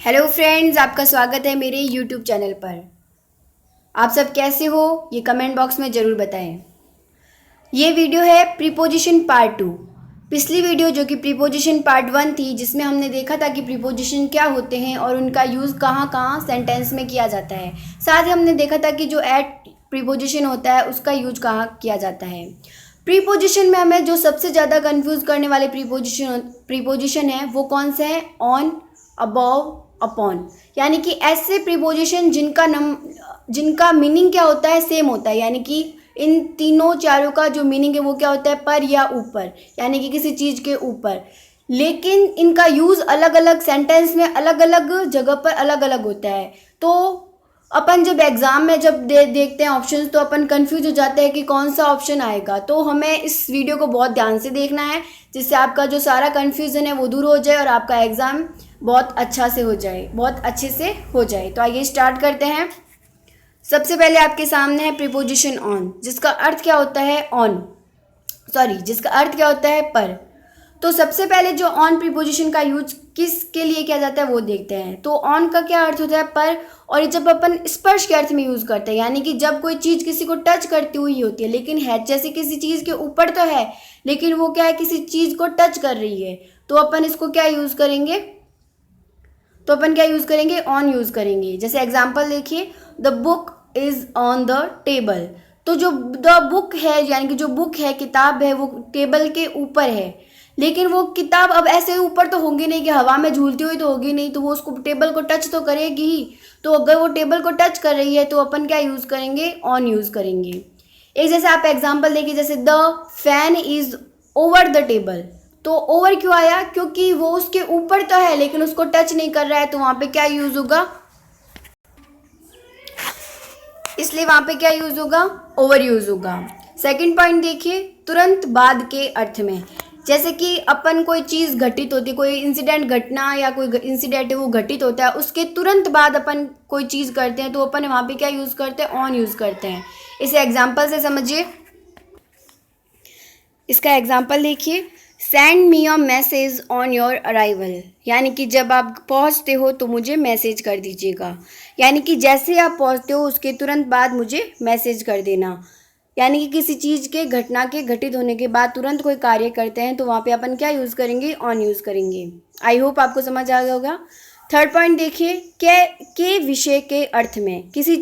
Hello friends, आपका स्वागत है मेरे यूट्यूब चैनल पर। आप सब कैसे हो ये कमेंट बॉक्स में ज़रूर बताएं। ये वीडियो है प्रीपोजिशन पार्ट 2। पिछली वीडियो जो कि प्रीपोजिशन पार्ट 1 थी, जिसमें हमने देखा था कि प्रीपोजिशन क्या होते हैं और उनका यूज़ कहाँ कहाँ सेंटेंस में किया जाता है। साथ ही हमने देखा था कि जो एट प्रीपोजिशन होता है उसका यूज कहाँ किया जाता है। प्रीपोजिशन में हमें जो सबसे ज़्यादा कन्फ्यूज़ करने वाले प्रीपोजिशन है वो कौन से हैं? On, above, upon. यानी कि ऐसे प्रीपोजिशन जिनका मीनिंग क्या होता है, सेम होता है। यानी कि इन तीनों चारों का जो मीनिंग है वो क्या होता है? पर या ऊपर, यानी कि किसी चीज़ के ऊपर। लेकिन इनका यूज़ अलग अलग सेंटेंस में अलग अलग जगह पर अलग अलग होता है। तो अपन जब एग्ज़ाम में जब देखते हैं ऑप्शंस, तो अपन कंफ्यूज हो जाते हैं कि कौन सा ऑप्शन आएगा। तो हमें इस वीडियो को बहुत ध्यान से देखना है, जिससे आपका जो सारा कंफ्यूजन है वो दूर हो जाए और आपका एग्ज़ाम बहुत अच्छा से हो जाए, बहुत अच्छे से हो जाए। तो आइए स्टार्ट करते हैं। सबसे पहले आपके सामने है प्रीपोजिशन ऑन, जिसका अर्थ क्या होता है? जिसका अर्थ क्या होता है? पर। तो सबसे पहले जो ऑन प्रीपोजिशन का यूज किसके लिए किया जाता है वो देखते हैं। तो ऑन का क्या अर्थ होता है? पर। और ये जब अपन स्पर्श के अर्थ में यूज करते हैं, यानी कि जब कोई चीज़ किसी को टच करती हुई होती है, लेकिन है जैसे किसी चीज़ के ऊपर तो है, लेकिन वो क्या है? किसी चीज़ को टच कर रही है। तो अपन इसको क्या यूज करेंगे? ऑन यूज करेंगे। जैसे एग्जाम्पल देखिए, the book is on the table. तो जो द बुक है, यानी कि जो बुक है, किताब है, वो टेबल के ऊपर है। लेकिन वो किताब अब ऐसे ऊपर तो होगी नहीं कि हवा में झूलती हुई तो होगी नहीं, तो वो उसको टेबल को टच तो करेगी ही। तो अगर वो टेबल को टच कर रही है तो अपन क्या यूज करेंगे? ऑन यूज करेंगे। एक जैसे आप एग्जाम्पल देखिए, जैसे the fan is over the table. तो ओवर क्यों आया? क्योंकि वो उसके ऊपर तो है लेकिन उसको टच नहीं कर रहा है, तो वहां पे क्या यूज होगा? इसलिए वहां पे क्या यूज होगा? ओवर यूज होगा। सेकंड पॉइंट देखिए, तुरंत बाद के अर्थ में। जैसे कि अपन कोई चीज़ घटित होती है, कोई इंसिडेंट, घटना या कोई इंसिडेंट है वो घटित होता है, उसके तुरंत बाद अपन कोई चीज़ करते हैं, तो अपन वहां पे क्या यूज़ करते हैं? ऑन यूज़ करते हैं। इसे एग्जाम्पल से समझिए। इसका एग्जाम्पल देखिए, send me a message on your arrival. यानी कि जब आप पहुंचते हो तो मुझे मैसेज कर दीजिएगा। यानी कि जैसे आप पहुंचते हो उसके तुरंत बाद मुझे मैसेज कर देना। यानी कि किसी चीज़ के, घटना के घटित होने के बाद तुरंत कोई कार्य करते हैं, तो वहाँ पे अपन क्या यूज़ करेंगे? ऑन यूज़ करेंगे। आई होप आपको समझ आ गया होगा। थर्ड पॉइंट देखिए, के विषय के अर्थ में। किसी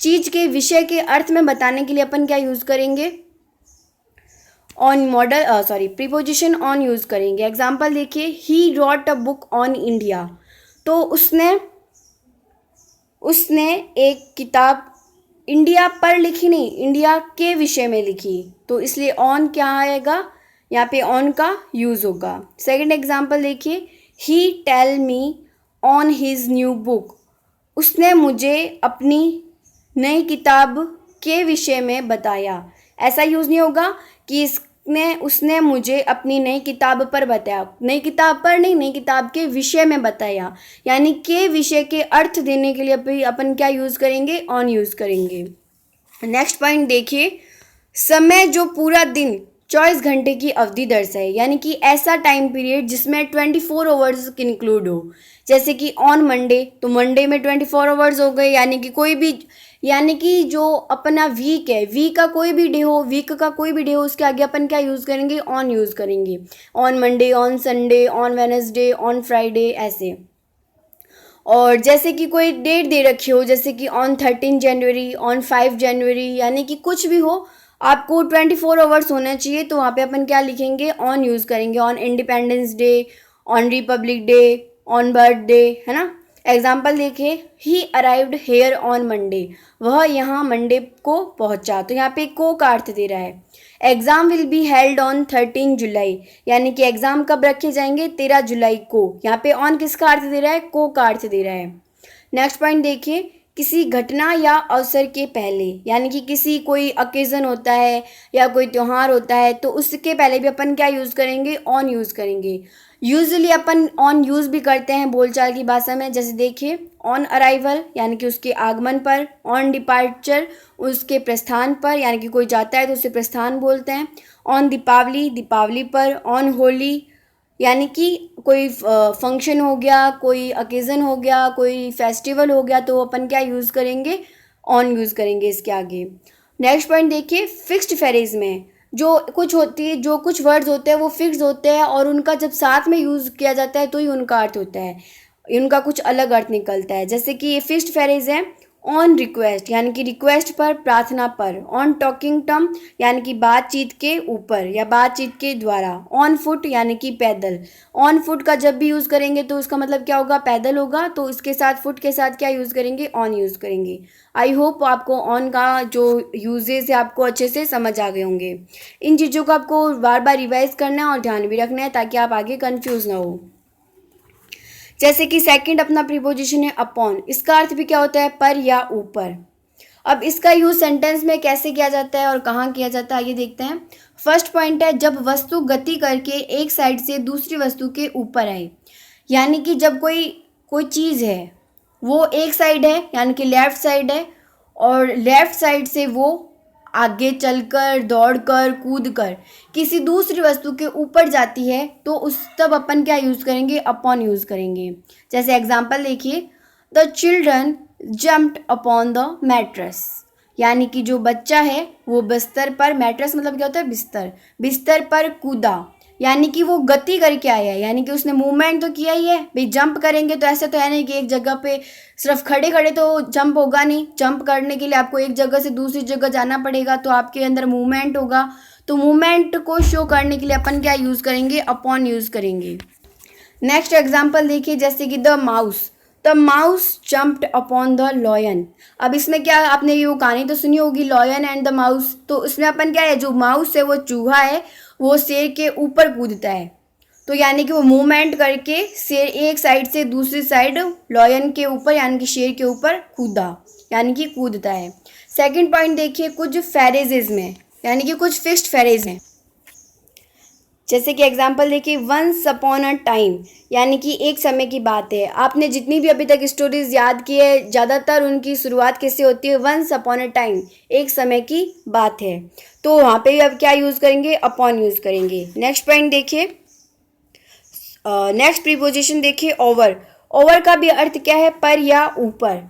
चीज़ के विषय के अर्थ में बताने के लिए अपन क्या यूज़ करेंगे? प्रीपोजिशन ऑन यूज करेंगे। एग्जाम्पल देखिए, he wrote a book on India. तो उसने एक किताब इंडिया पर लिखी नहीं, इंडिया के विषय में लिखी। तो इसलिए ऑन क्या आएगा? यहाँ पे ऑन का यूज होगा। सेकंड एग्जाम्पल देखिए, he tell me on his new book. उसने मुझे अपनी नई किताब के विषय में बताया। ऐसा यूज़ नहीं होगा कि उसने मुझे अपनी नई किताब पर बताया। नई किताब पर नहीं, नई किताब के विषय में बताया। यानी के विषय के अर्थ देने के लिए अपन क्या यूज़ करेंगे? ऑन यूज़ करेंगे। नेक्स्ट पॉइंट देखिए, समय जो पूरा दिन 24 घंटे की अवधि दर्शाए। यानी कि ऐसा टाइम पीरियड जिसमें 24 आवर्स इंक्लूड हो। जैसे कि ऑन मंडे, तो मंडे में 24 आवर्स हो गए। यानी कि जो अपना वीक है, वीक का कोई भी डे हो, उसके आगे अपन क्या यूज़ करेंगे? ऑन यूज़ करेंगे। On Monday, on Sunday, on Wednesday, on Friday, ऐसे। और जैसे कि कोई डेट दे रखी हो, जैसे कि ऑन 13 जनवरी, ऑन 5 जनवरी, यानी कि कुछ भी हो, आपको 24 आवर्स होना चाहिए, तो वहाँ पे अपन क्या लिखेंगे? ऑन यूज़ करेंगे। On independence day, on republic day, on birthday, है ना। एग्जाम्पल देखिए, he arrived here on Monday. वह यहाँ मंडे को पहुँचा। तो यहाँ पे को का अर्थ दे रहा है। Exam will be held on 13 जुलाई। यानी कि एग्जाम कब रखे जाएंगे? 13 जुलाई को। यहाँ पे ऑन किसका अर्थ दे रहा है? को का अर्थ दे रहा है। नेक्स्ट पॉइंट देखिए, किसी घटना या अवसर के पहले। यानी कि किसी कोई ओकेजन होता है या कोई त्यौहार होता है, तो उसके पहले भी अपन क्या यूज़ करेंगे? ऑन यूज़ करेंगे। यूजुअली अपन ऑन यूज़ भी करते हैं बोलचाल की भाषा में। जैसे देखिए, ऑन अराइवल यानी कि उसके आगमन पर, ऑन डिपार्चर उसके प्रस्थान पर, यानी कि कोई जाता है तो उसे प्रस्थान बोलते हैं। ऑन दीपावली, दीपावली पर, ऑन होली यानी कि कोई फंक्शन हो गया, कोई ओकेज़न हो गया, कोई फेस्टिवल हो गया, तो अपन क्या यूज़ करेंगे, ऑन यूज़ करेंगे इसके आगे। नेक्स्ट पॉइंट देखिए, फिक्स्ड फ्रेज में जो कुछ वर्ड्स होते हैं वो फिक्स होते हैं और उनका जब साथ में यूज़ किया जाता है तो ही उनका अर्थ होता है, उनका कुछ अलग अर्थ निकलता है। जैसे कि ये फिक्स्ड फ्रेज है, ऑन रिक्वेस्ट यानी कि रिक्वेस्ट पर, प्रार्थना पर, ऑन टॉकिंग टर्म यानी कि बातचीत के ऊपर या बातचीत के द्वारा, ऑन फुट यानी कि पैदल। ऑन फुट का जब भी यूज़ करेंगे तो उसका मतलब क्या होगा, पैदल होगा, तो इसके साथ फुट के साथ क्या यूज़ करेंगे, ऑन यूज़ करेंगे। आई होप आपको ऑन का जो यूजेस है आपको अच्छे से समझ आ गए होंगे। इन चीज़ों को आपको बार बार रिवाइज करना है और ध्यान भी रखना है ताकि आप आगे कन्फ्यूज़ ना हो। जैसे कि सेकंड अपना प्रीपोजिशन है अपॉन, इसका अर्थ भी क्या होता है, पर या ऊपर। अब इसका यूज सेंटेंस में कैसे किया जाता है और कहाँ किया जाता है, ये देखते हैं। फर्स्ट पॉइंट है, जब वस्तु गति करके एक साइड से दूसरी वस्तु के ऊपर आए, यानी कि जब कोई कोई चीज़ है वो एक साइड है यानी कि लेफ्ट साइड है और लेफ्ट साइड से वो आगे चलकर, दौड़कर, कूदकर किसी दूसरी वस्तु के ऊपर जाती है तो उस तब अपन क्या यूज़ करेंगे, अपॉन यूज़ करेंगे। जैसे एग्जांपल देखिए, the children jumped upon the mattress, यानी कि जो बच्चा है वो बिस्तर पर, मैट्रेस मतलब क्या होता है, बिस्तर, बिस्तर पर कूदा, यानी कि वो गति करके आया है, यानी कि उसने मूवमेंट तो किया ही है। भाई जंप करेंगे तो ऐसे तो है नहीं कि एक जगह पे सिर्फ खड़े खड़े तो जंप होगा नहीं, जंप करने के लिए आपको एक जगह से दूसरी जगह जाना पड़ेगा, तो आपके अंदर मूवमेंट होगा। तो मूवमेंट को शो करने के लिए अपन क्या यूज़ करेंगे, अपॉन यूज़ करेंगे। नेक्स्ट एग्जाम्पल देखिए, जैसे कि the mouse jumped upon the lion. अब इसमें क्या, आपने ये वो कहानी तो सुनी होगी, लॉयन एंड द माउस, तो उसमें अपन क्या है, जो माउस है वो चूहा है, वो शेर के ऊपर कूदता है, तो यानी कि वो मूवमेंट करके शेर एक साइड से दूसरी साइड लॉयन के ऊपर यानी कि शेर के ऊपर कूदा, यानी कि कूदता है। सेकंड पॉइंट देखिए, कुछ फ्रेजेस में यानी कि कुछ फिक्स्ड फ्रेज में, जैसे कि एग्जाम्पल देखिए, वंस अपॉन अ टाइम, यानी कि एक समय की बात है। आपने जितनी भी अभी तक स्टोरीज याद की है ज़्यादातर उनकी शुरुआत कैसे होती है, वंस अपॉन अ टाइम, एक समय की बात है, तो वहाँ पे भी अब क्या यूज़ करेंगे, अपॉन यूज़ करेंगे। नेक्स्ट पॉइंट देखिए, नेक्स्ट प्रीपोजिशन देखिए, ओवर। ओवर का भी अर्थ क्या है, पर या ऊपर।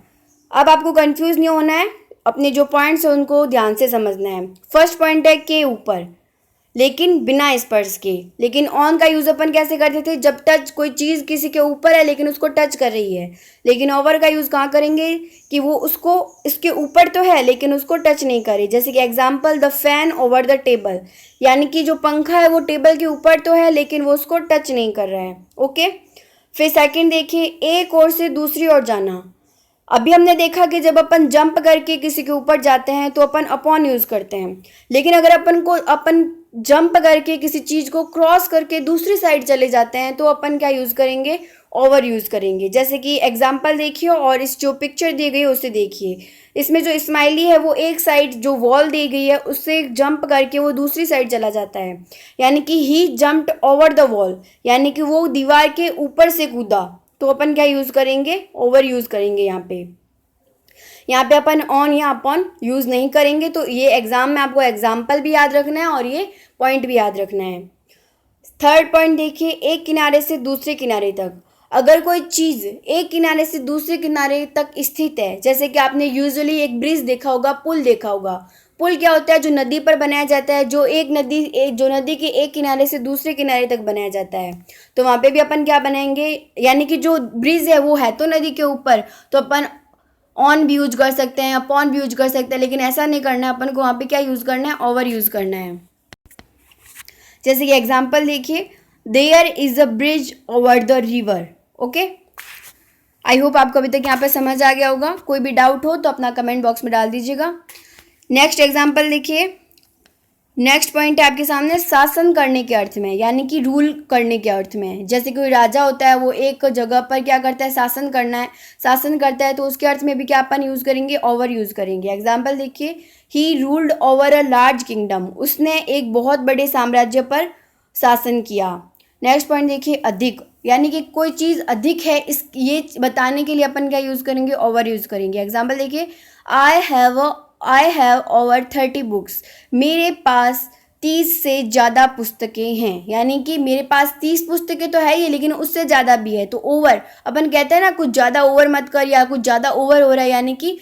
अब आपको कंफ्यूज नहीं होना है, अपने जो पॉइंट्स हैं उनको ध्यान से समझना है। फर्स्ट पॉइंट है के ऊपर, लेकिन बिना स्पर्श के। लेकिन ऑन का यूज अपन कैसे करते थे, जब टच, कोई चीज़ किसी के ऊपर है लेकिन उसको टच कर रही है। लेकिन ओवर का यूज़ कहाँ करेंगे, कि वो उसको, इसके ऊपर तो है लेकिन उसको टच नहीं करे। जैसे कि example, the fan over the table, यानी कि जो पंखा है वो टेबल के ऊपर तो है लेकिन वो उसको टच नहीं कर रहा है। ओके, फिर सेकंड देखिए, एक ओर से दूसरी ओर जाना। अभी हमने देखा कि जब अपन जंप करके किसी के ऊपर जाते हैं तो अपन अपॉन यूज़ करते हैं, लेकिन अगर अपन जंप करके किसी चीज़ को क्रॉस करके दूसरी साइड चले जाते हैं तो अपन क्या यूज़ करेंगे, ओवर यूज़ करेंगे। जैसे कि एग्जांपल देखिए और इस जो पिक्चर दी गई है उसे देखिए, इसमें जो स्माइली है वो एक साइड जो वॉल दी गई है उससे जंप करके वो दूसरी साइड चला जाता है, यानी कि ही जंप्ड ओवर द वॉल, यानी कि वो दीवार के ऊपर से कूदा, तो अपन क्या यूज़ करेंगे, ओवर यूज़ करेंगे। यहाँ पे अपन ऑन या अपॉन यूज़ नहीं करेंगे। तो ये एग्जाम में आपको एग्जाम्पल भी याद रखना है और ये पॉइंट भी याद रखना है। थर्ड पॉइंट देखिए, एक किनारे से दूसरे किनारे तक। अगर कोई चीज़ एक किनारे से दूसरे किनारे तक स्थित है, जैसे कि आपने यूजुअली एक ब्रिज देखा होगा, पुल देखा होगा। पुल क्या होता है, जो नदी पर बनाया जाता है, जो नदी के एक किनारे से दूसरे किनारे तक बनाया जाता है। तो वहाँ पे भी अपन क्या बनाएंगे, यानी कि जो ब्रिज है वो है तो नदी के ऊपर, तो अपन ऑन भी यूज कर सकते हैं, अपॉन भी यूज कर सकते हैं, लेकिन ऐसा नहीं करना है अपन को। वहाँ पे क्या यूज़ करना है, ओवर यूज़ करना है। जैसे कि एग्जाम्पल देखिए, there is a bridge over the river. Okay, I hope आपको अभी तक यहाँ पे समझ आ गया होगा। कोई भी डाउट हो तो अपना कमेंट बॉक्स में डाल दीजिएगा। नेक्स्ट एग्जाम्पल देखिए, नेक्स्ट पॉइंट है आपके सामने, शासन करने के अर्थ में, यानी कि रूल करने के अर्थ में। जैसे कोई राजा होता है, वो एक जगह पर क्या करता है, शासन करता है, तो उसके अर्थ में भी क्या अपन यूज़ करेंगे, ओवर यूज़ करेंगे। एग्जाम्पल देखिए, he ruled over a large kingdom, उसने एक बहुत बड़े साम्राज्य पर शासन किया। नेक्स्ट पॉइंट देखिए, अधिक, यानी कि कोई चीज़ अधिक है, इस ये बताने के लिए अपन क्या यूज़ करेंगे, ओवर यूज़ करेंगे। एग्जाम्पल देखिए, आई हैव ओवर 30 बुक्स, मेरे पास 30 से ज़्यादा पुस्तकें हैं, यानी कि मेरे पास 30 पुस्तकें तो है ही, लेकिन उससे ज़्यादा भी है। तो ओवर, अपन कहते हैं ना कुछ ज़्यादा ओवर मत कर, या कुछ ज़्यादा ओवर हो रहा है यानी कि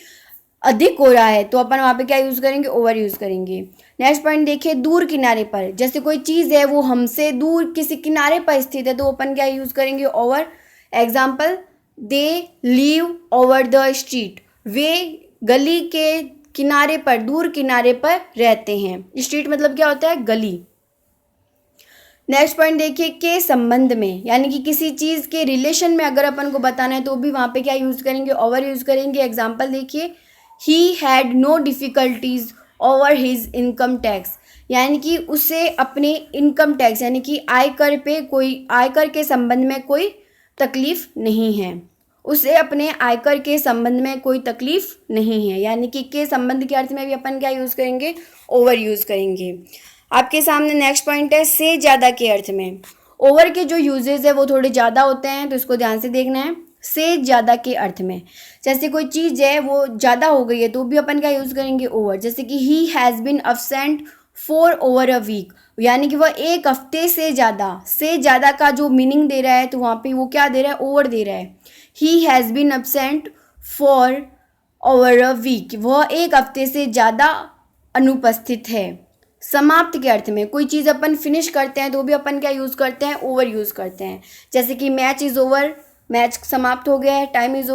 अधिक हो रहा है, तो अपन वहाँ पे क्या यूज़ करेंगे, ओवर यूज़ करेंगे। नेक्स्ट पॉइंट देखिए, दूर किनारे पर, जैसे कोई चीज़ है वो हमसे दूर किसी किनारे पर स्थित है, तो अपन क्या यूज़ करेंगे, over. Example, they live over the street, वे गली के किनारे पर, दूर किनारे पर रहते हैं। स्ट्रीट मतलब क्या होता है, गली। नेक्स्ट पॉइंट देखिए, के संबंध में, यानी कि किसी चीज़ के रिलेशन में अगर अपन को बताना है तो भी वहाँ पे क्या यूज़ करेंगे, ओवर यूज़ करेंगे। एग्जाम्पल देखिए, he had no difficulties over his income tax, यानी कि उसे अपने इनकम टैक्स यानी कि आयकर पे कोई, आयकर के संबंध में कोई तकलीफ नहीं है, उसे अपने आयकर के संबंध में कोई तकलीफ नहीं है, यानी कि के संबंध के अर्थ में भी अपन क्या यूज़ करेंगे, ओवर यूज़ करेंगे। आपके सामने नेक्स्ट पॉइंट है, से ज़्यादा के अर्थ में। ओवर के जो यूजेस है वो थोड़े ज़्यादा होते हैं, तो इसको ध्यान से देखना है। से ज़्यादा के अर्थ में, जैसे कोई चीज़ है वो ज़्यादा हो गई है तो भी अपन क्या यूज़ करेंगे, ओवर। जैसे कि he has been absent for over a week, यानी कि वह एक हफ्ते से ज़्यादा का जो मीनिंग दे रहा है, तो वहाँ पे वो क्या दे रहा है, ओवर दे रहा है। He has been absent for over a week, वह एक हफ्ते से ज़्यादा अनुपस्थित है। समाप्त के अर्थ में, कोई चीज़ अपन फिनिश करते हैं तो भी अपन क्या यूज़ करते हैं, ओवर यूज़ करते हैं। जैसे कि मैच इज़ ओवर, मैच समाप्त हो गया है। टाइम इज़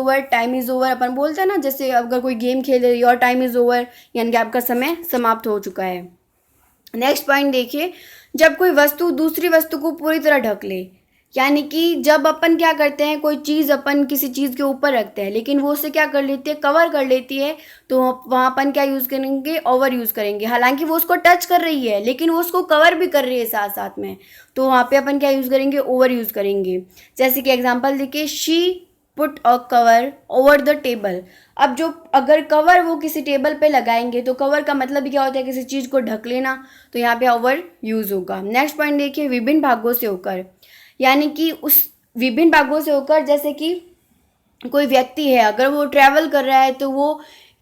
ओवर अपन बोलते हैं ना, जैसे अगर कोई गेम खेल रही है, योर टाइम इज़ ओवर, यानी कि आपका समय समाप्त हो चुका है। नेक्स्ट पॉइंट देखिए, जब कोई वस्तु दूसरी वस्तु को पूरी तरह ढक ले, यानी कि जब अपन क्या करते हैं, कोई चीज़ अपन किसी चीज़ के ऊपर रखते हैं लेकिन वो उसे क्या कर लेती है, कवर कर लेती है, तो वहाँ अपन क्या यूज़ करेंगे, ओवर यूज़ करेंगे। हालांकि वो उसको टच कर रही है लेकिन वो उसको कवर भी कर रही है साथ साथ में, तो वहाँ पे अपन क्या यूज़ करेंगे, ओवर यूज़ करेंगे। जैसे कि एग्जाम्पल देखिए, she put a cover over the table. अब जो अगर कवर वो किसी टेबल पे लगाएंगे तो कवर का मतलब क्या होता है, किसी चीज़ को ढक लेना, तो यहाँ पे ओवर यूज़ होगा। नेक्स्ट पॉइंट देखिए, विभिन्न भागों से होकर, यानी कि उस विभिन्न भागों से होकर, जैसे कि कोई व्यक्ति है अगर वो ट्रैवल कर रहा है तो वो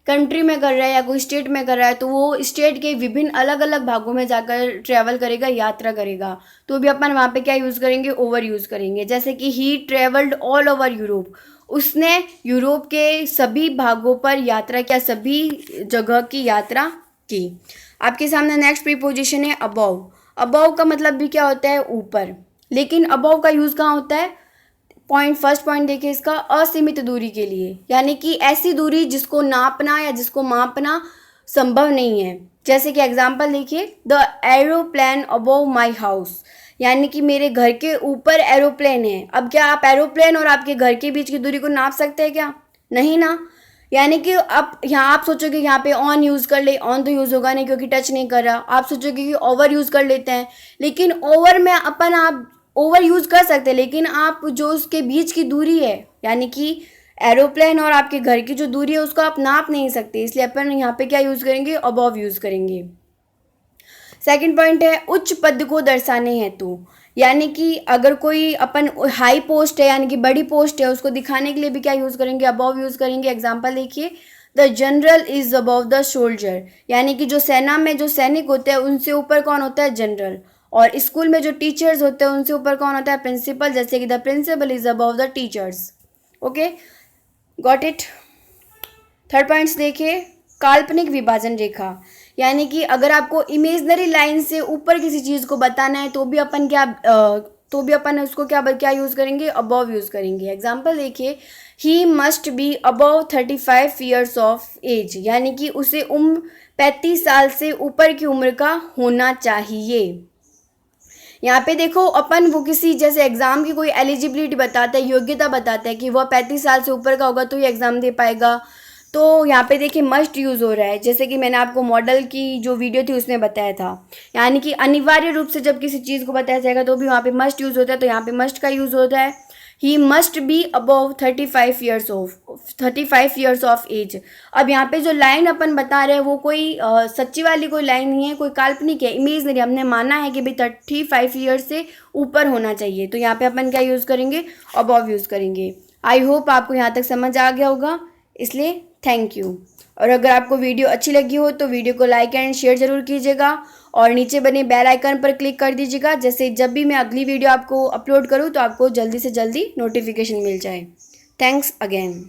कंट्री में कर रहा है या कोई स्टेट में कर रहा है, तो वो स्टेट के विभिन्न अलग अलग भागों में जाकर ट्रैवल करेगा, यात्रा करेगा, तो भी अपन वहाँ पे क्या यूज़ करेंगे, ओवर यूज़ करेंगे। जैसे कि ही ट्रेवल्ड ऑल ओवर यूरोप, उसने यूरोप के सभी भागों पर यात्रा किया, सभी जगह की यात्रा की। आपके सामने नेक्स्ट प्रीपोजिशन है, अबव। अबव का मतलब भी क्या होता है, ऊपर, लेकिन अबव का यूज़ कहाँ होता है, फर्स्ट पॉइंट देखिए इसका, असीमित दूरी के लिए, यानी कि ऐसी दूरी जिसको नापना या जिसको मापना संभव नहीं है। जैसे कि एग्जांपल देखिए, the aeroplane above my house, यानी कि मेरे घर के ऊपर एरोप्लेन है। अब क्या आप एरोप्लेन और आपके घर के बीच की दूरी को नाप सकते हैं क्या, नहीं ना। यानी कि अब यहाँ आप सोचोगे यहाँ पे ऑन यूज़ कर ले, ऑन तो यूज़ होगा नहीं क्योंकि टच नहीं कर रहा। आप सोचोगे कि ओवर यूज़ कर लेते हैं, लेकिन ओवर में अपन आप ओवर यूज़ कर सकते हैं, लेकिन आप जो उसके बीच की दूरी है, यानी कि एरोप्लेन और आपके घर की जो दूरी है उसको आप नाप नहीं सकते, इसलिए अपन यहाँ पे क्या यूज़ करेंगे, अबव यूज़ करेंगे। सेकंड पॉइंट है, उच्च पद को दर्शाने हेतु, यानी कि अगर कोई अपन हाई पोस्ट है यानी कि बड़ी पोस्ट है उसको दिखाने के लिए भी क्या यूज़ करेंगे, अबव यूज़ करेंगे। एग्जाम्पल देखिए, the general is above the soldier, यानी कि जो सेना में जो सैनिक होते हैं उनसे ऊपर कौन होता है, जनरल। और स्कूल में जो टीचर्स होते हैं उनसे ऊपर कौन होता है, प्रिंसिपल, जैसे कि the principal is above the teachers. Okay, got it. Third points देखिए, काल्पनिक विभाजन रेखा, यानी कि अगर आपको इमेजनरी लाइन से ऊपर किसी चीज़ को बताना है तो भी अपन उसको क्या यूज़ करेंगे, अबव यूज़ करेंगे। एग्जाम्पल देखिए, he must be above 35 years of age, यानी कि उसे उम्र 35 साल से ऊपर की उम्र का होना चाहिए। यहाँ पे देखो अपन वो किसी जैसे एग्ज़ाम की कोई एलिजिबिलिटी बताता है, योग्यता बताता है कि वह 35 साल से ऊपर का होगा तो ये एग्ज़ाम दे पाएगा, तो यहाँ पे देखिए मस्ट यूज़ हो रहा है, जैसे कि मैंने आपको मॉडल की जो वीडियो थी उसमें बताया था। यानी कि अनिवार्य रूप से जब किसी चीज़ को बताया जाएगा तो भी वहाँ पे मस्ट यूज़ होता है, तो यहाँ पे मस्ट का यूज़ होता है। He must be above 35 years of age. अब यहाँ पे जो लाइन अपन बता रहे हैं वो कोई सच्ची वाली कोई लाइन नहीं है, कोई काल्पनिक है, इमेजनरी। हमने माना है कि भाई 35 ईयर्स से ऊपर होना चाहिए, तो यहाँ पे अपन क्या यूज़ करेंगे, अबव यूज़ करेंगे। आई होप आपको यहाँ तक समझ आ गया होगा, इसलिए थैंक यू। और अगर आपको वीडियो अच्छी लगी हो तो वीडियो को लाइक एंड शेयर ज़रूर कीजिएगा, और नीचे बने बेल आइकन पर क्लिक कर दीजिएगा, जैसे जब भी मैं अगली वीडियो आपको अपलोड करूँ तो आपको जल्दी से जल्दी नोटिफिकेशन मिल जाए। Thanks again.